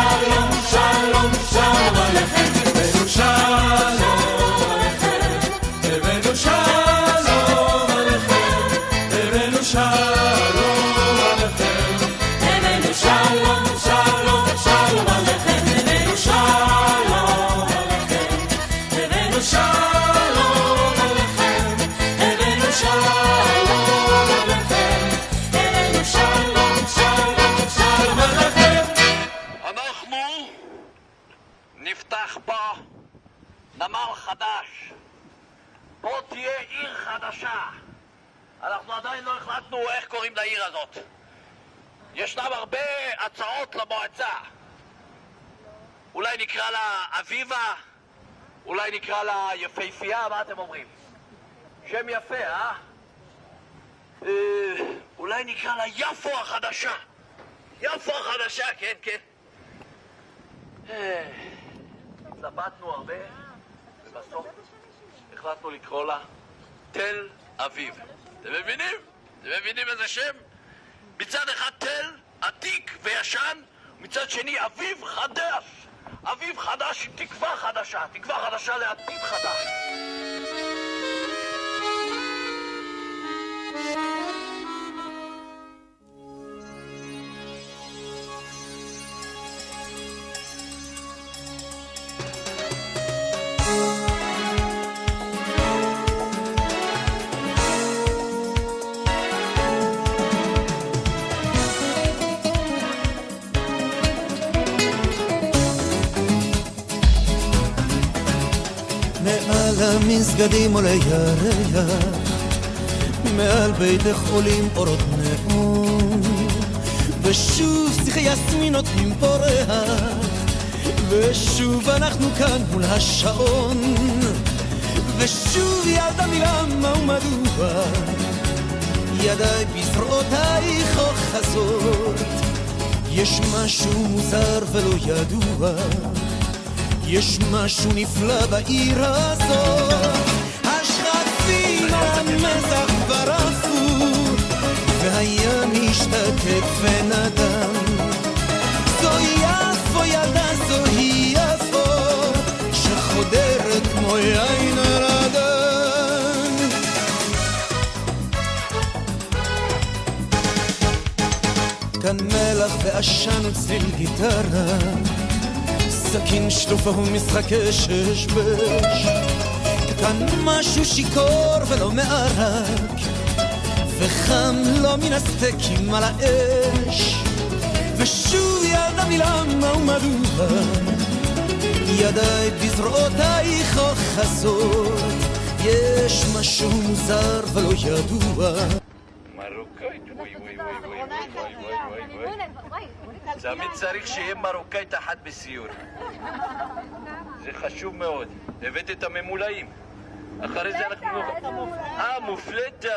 שלום, שלום, שלום עליכם. הבאנו שלום עליכם. הבאנו שלום עליכם. הבאנו שלום עליכם. הבאנו שלום, שלום, שלום עליכם. הבאנו שלום עליכם. הבאנו שלום עליכם. הבאנו שלום עליכם. הבאנו שלום, שלום, שלום עליכם. אנחנו נפתח פה נמל חדש. פה תהיה עיר חדשה. אנחנו עדיין לא החלטנו איך קוראים לעיר הזאת. ישנם הרבה הצעות למועצה. אולי נקרא לה אביבה, אולי נקרא לה יפהפייה, מה אתם אומרים? שם יפה, אולי נקרא לה יפו החדשה. יפו החדשה, כן, כן. התלבטנו הרבה, ובסוף החלטנו לקרוא לה תל אביב. אתם מבינים? אתם מבינים איזה שם? מצד אחד תל, עתיק וישן, ומצד שני אביב חדש. אביב חדש, תקווה חדשה. תקווה חדשה לעתיד חדש. מעל המסגדים עולה ירח, מעל בית החולים אורות נאון, ושוב שיחי יסמין נותנים פה ריח, ושוב אנחנו כאן מול השעון, ושוב ידע לי למה ומדוע, ידיי בזרועותייך אוחזות, יש משהו מוזר ולא ידוע, יש משהו נפלא בעיר הזאת. השחצים על המזח ברפו, והים השתתף ונדם. זו יפו ילדה, זוהי יפו, שחודרת כמו יין על אדם. כאן מלח ועשן וצליל גיטרה, סכין שלופה ומשחקי ששבש, כאן משהו שיקור ולא מערק, וחם לא מן הסטייקים על האש, ושוב ידע לי למה ומדוע, ידיי בזרועותייך אוחזות, יש משהו מוזר ולא ידוע. מרוקאית, וואי וואי וואי וואי וואי וואי וואי. תמיד צריך שיהיה מרוקאית אחת בסיור. זה חשוב מאוד. הבאת את הממולאים. אחרי זה אנחנו... מופלטה.